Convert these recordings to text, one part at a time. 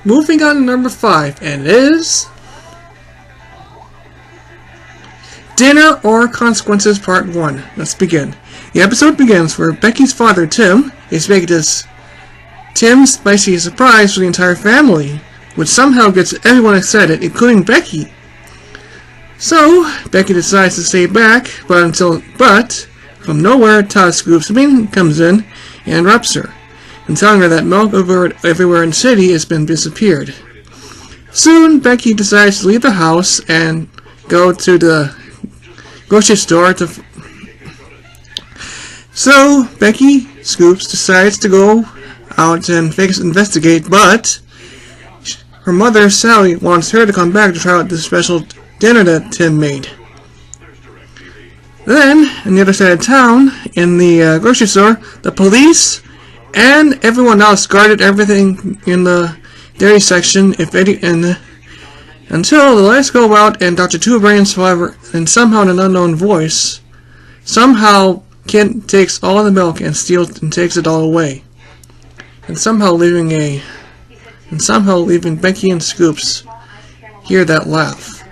moving on to number 5, and it is Dinner or Consequences Part 1. Let's begin. The episode begins where Becky's father, Tim, is making this Tim's spicy surprise for the entire family, which somehow gets everyone excited, including Becky. So, Becky decides to stay back, but from nowhere, Todd Scoops comes in and interrupts her, and telling her that milk everywhere in the city has been disappeared. Soon, Becky decides to leave the house and go to the grocery store So, Becky Scoops decides to go out and investigate, but her mother, Sally, wants her to come back to try out this special dinner that Tim made. Then, on the other side of town, in the grocery store, the police and everyone else guarded everything in the dairy section, until the lights go out and Dr. Two Brains, however, and somehow in an unknown voice, somehow Kent takes all the milk and steals and takes it all away, and somehow leaving Becky and Scoops hear that laugh,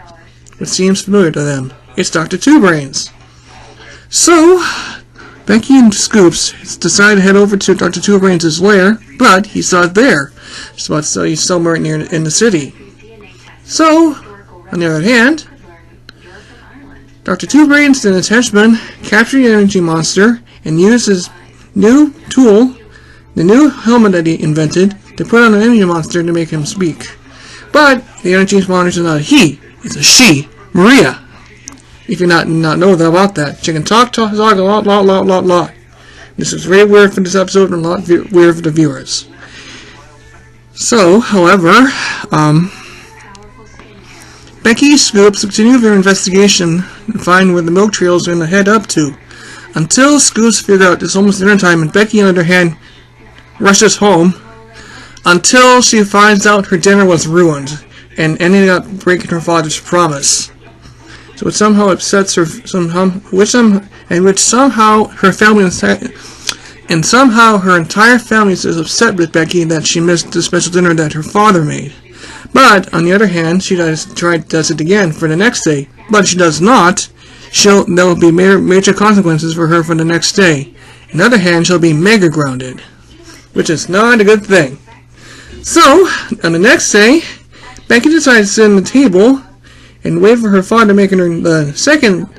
which seems familiar to them. It's Dr. Two Brains. So, Becky and Scoops decide to head over to Dr. Two Brains' lair, but he's not there. So he's somewhere near in the city. So, on the other hand, Dr. Two Brains and his henchmen capture the energy monster and use his new tool, the new helmet that he invented, to put on an energy monster to make him speak. But the energy monster is not a he, it's a she, Maria. If you not know about that, she can talk a lot. This is very weird for this episode and a lot weird for the viewers. So, however, Becky and Scoops continue their investigation and find where the milk trails are going to head up to, until Scoops figure out it's almost dinner time, and Becky, on the other hand, rushes home until she finds out her dinner was ruined and ended up breaking her father's promise. So it somehow upsets her, which somehow her family and somehow her entire family is upset with Becky that she missed the special dinner that her father made. But on the other hand, she does it again for the next day. But if she does not, there will be major consequences for her for the next day. On the other hand, she'll be mega grounded, which is not a good thing. So on the next day, Becky decides to sit at the table and wait for her father making her the second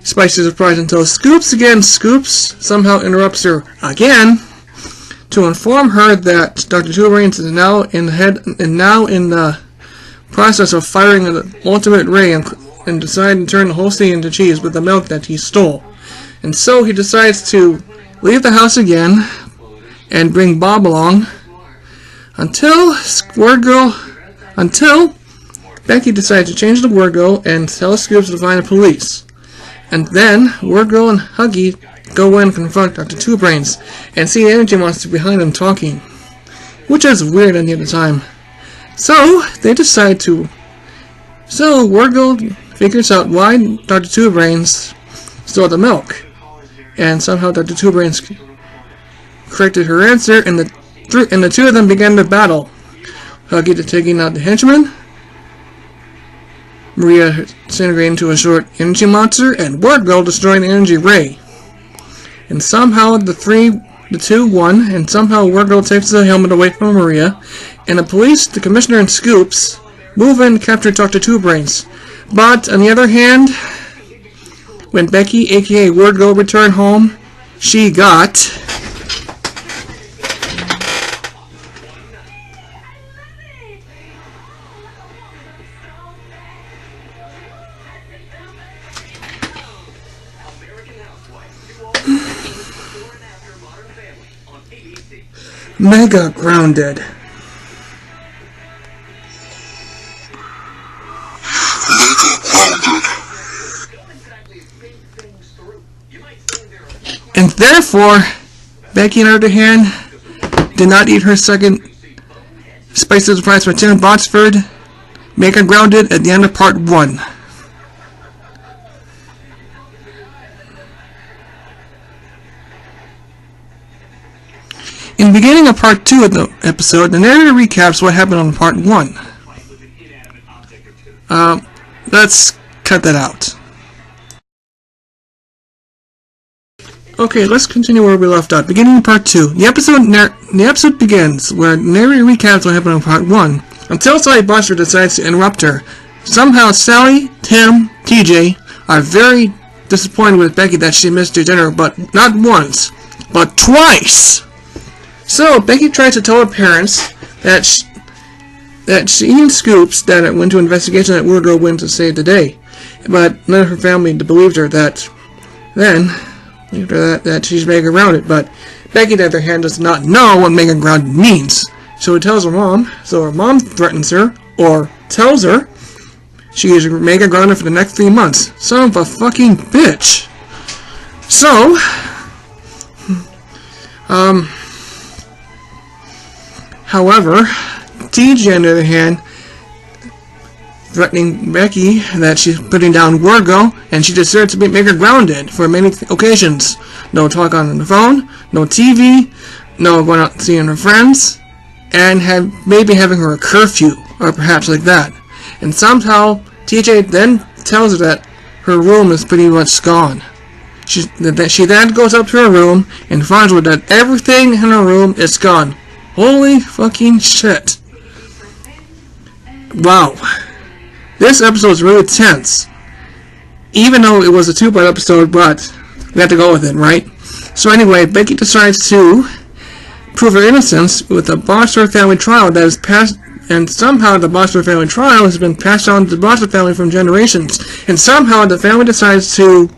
spicy surprise until Scoops somehow interrupts her again to inform her that Dr. Two Brains is now in the process of firing an ultimate ray and deciding to turn the whole city into cheese with the milk that he stole. And so he decides to leave the house again and bring Bob along until Becky decides to change the Wordgirl and tell Scoops to find the police. And then Wordgirl and Huggy go in and confront Dr. Two Brains and see the energy monster behind them talking, which is weird at the other time. So they decide to. So Wordgirl figures out why Dr. Two Brains stole the milk, and somehow Dr. Two Brains corrected her answer, and the two of them began to battle. Huggy taking out the henchman, Maria disintegrating into a short energy monster, and Wordgirl destroying the energy ray. And somehow the two won, and somehow Wordgirl takes the helmet away from Maria, and the police, the commissioner, and Scoops move in to capture Dr. Two Brains. But on the other hand, when Becky, aka Wordgirl, returned home, she got mega grounded. And therefore, Becky, on the other hand, did not eat her second spicy surprise for Tim Botsford, mega grounded at the end of part 1. In the beginning of part 2 of the episode, the narrator recaps what happened on part 1. Let's cut that out. Okay, let's continue where we left off. Beginning of part 2. The episode begins where the narrator recaps what happened on part 1 until Sally Buster decides to interrupt her. Somehow Sally, Tim, TJ are very disappointed with Becky that she missed her dinner, but not once, but twice. So Becky tries to tell her parents that she eating scoops that went to investigation that Wordgirl went to save the day, but none of her family believed her. That she's mega grounded. But Becky, on the other hand, does not know what mega grounded means. So it tells her mom. So her mom threatens her or tells her she is mega grounded for the next 3 months. Son of a fucking bitch. So, however, TJ, on the other hand, threatening Becky that she's putting down Wordgirl, and she deserves to be mega grounded for many occasions. No talk on the phone, no TV, no going out and seeing her friends, and maybe having her a curfew, or perhaps like that. And somehow, TJ then tells her that her room is pretty much gone. She then goes up to her room and finds out that everything in her room is gone. Holy fucking shit. Wow. This episode is really tense. Even though it was a 2-part episode, but we have to go with it, right? So anyway, Becky decides to prove her innocence with a Boster family trial that is passed, and somehow the Boster family trial has been passed on to the Boster family from generations. And somehow the family decides to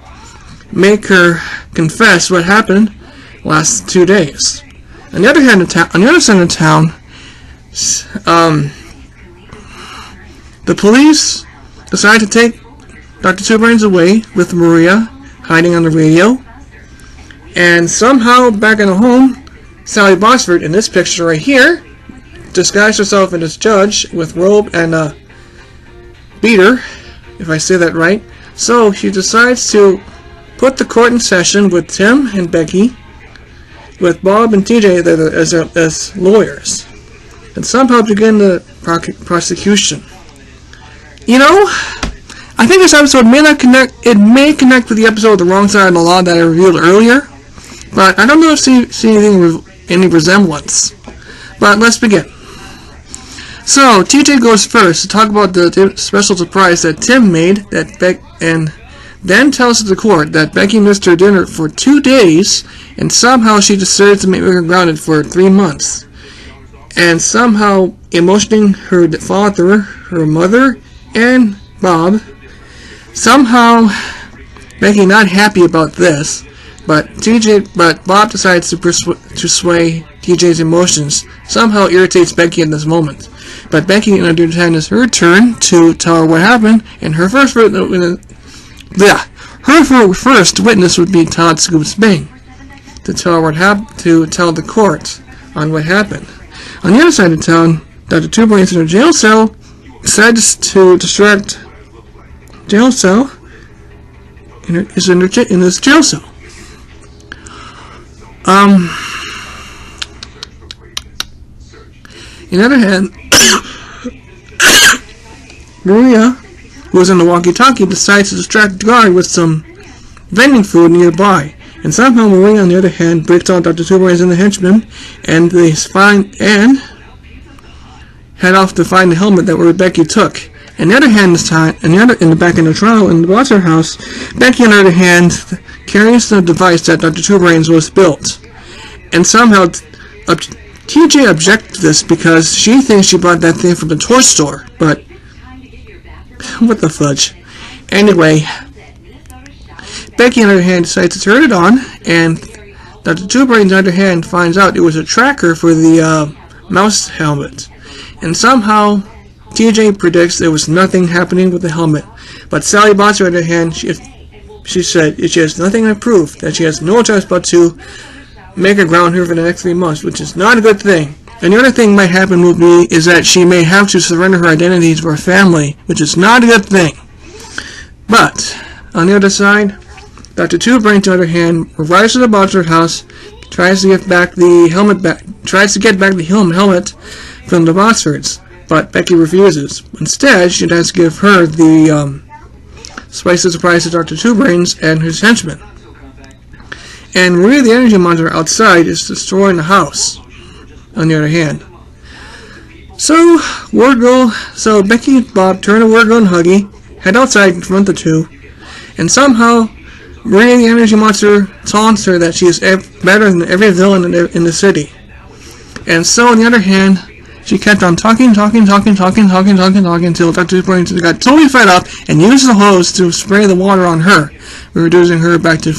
make her confess what happened last 2 days. On the other hand, on the other side of town, the police decide to take Dr. Two Brains away with Maria hiding on the radio. And somehow, back in the home, Sally Botsford, in this picture right here, disguised herself as a judge with robe and a beater, if I say that right. So she decides to put the court in session with Tim and Becky, with Bob and TJ as lawyers, and somehow begin the prosecution. You know, I think this episode may not connect. It may connect with the episode The Wrong Side of the Law that I revealed earlier, but I don't know if I see any resemblance. But let's begin. So TJ goes first to talk about the special surprise that Tim made and then tells the court that Becky missed her dinner for 2 days, and somehow she decided to make her grounded for 3 months, and somehow emotioning her father, her mother, and Bob. Somehow Becky not happy about this, but Bob decides to sway TJ's emotions. Somehow irritates Becky in this moment. But Becky, on the other hand, is her turn to tell her what happened, and her first witness would be Todd Scoops Bing to tell the court on what happened. On the other side of town, Dr. Two Brains in her jail cell decides to distract jail cell in his jail cell. On the other hand, Maria, who is in the walkie-talkie, decides to distract the guard with some vending food nearby. And somehow Maria, on the other hand, breaks out Dr. Two Brains and the henchman, and they head off to find the helmet that Becky took. On the other hand, this time, in the back in the trial in the Botter house, Becky, on the other hand, carries the device that Dr. Two Brains was built. And somehow TJ objects to this because she thinks she bought that thing from the toy store, but what the fudge. Anyway, Becky, on the other hand, decides to turn it on, and Dr. Two Brains, on the other hand, finds out it was a tracker for the mouse helmet. And somehow TJ predicts there was nothing happening with the helmet. But Sally Botsford, on the other hand, she said she has nothing to prove, that she has no choice but to make her ground her for the next 3 months, which is not a good thing. And the other thing might happen with me is that she may have to surrender her identity to her family, which is not a good thing. But on the other side, Dr. Two Brains, on the other hand, arrives at the Botsford house, tries to get back the helmet from the Botsfords, but Becky refuses. Instead, she tries to give her the spicy surprise to Dr. Two Brains and his henchmen. And Maria the energy monster outside is destroying the house, on the other hand. So Becky and Bob turn to Wordgirl and Huggy, head outside and confront the two, and somehow Maria the energy monster taunts her that she is better than every villain in the city. And so, on the other hand, she kept on talking until Dr. Two Brains got totally fed up and used the hose to spray the water on her, reducing her back to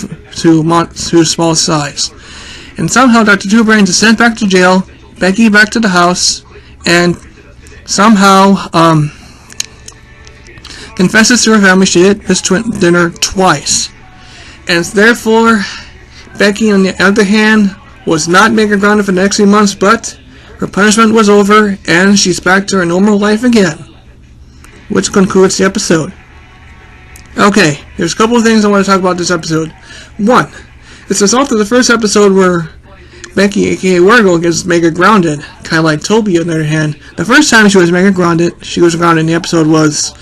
small size. And somehow Dr. Two Brains is sent back to jail, Becky back to the house, and somehow confesses to her family she ate this dinner twice. And therefore, Becky, on the other hand, was not mega grounded for the next few months, but her punishment was over, and she's back to her normal life again. Which concludes the episode. Okay, there's a couple of things I want to talk about this episode. One, it's the result of the first episode where Becky, aka Wordgirl, gets mega grounded, kind of like Toby on the other hand. The first time she was mega grounded, in the episode was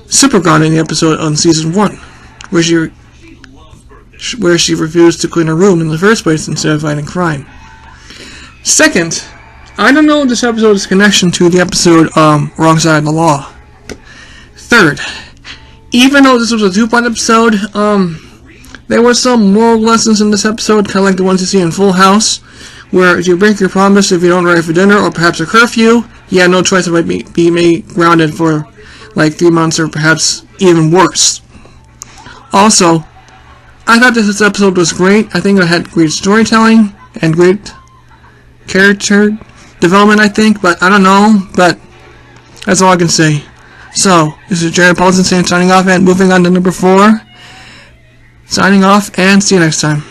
super grounded in the episode on season 1, where she refused to clean her room in the first place instead of fighting crime. Second, I don't know this episode's connection to the episode Wrong Side of the Law. Third, even though this was a 2-part episode, there were some moral lessons in this episode, kind of like the ones you see in Full House, where if you break your promise, if you don't arrive for dinner, or perhaps a curfew, you have no choice but be made grounded for like 3 months or perhaps even worse. Also, I thought this episode was great. I think it had great storytelling and great character development, I think, but I don't know, but that's all I can say. So, this is Jared Paulson signing off and moving on to number 4. Signing off and see you next time.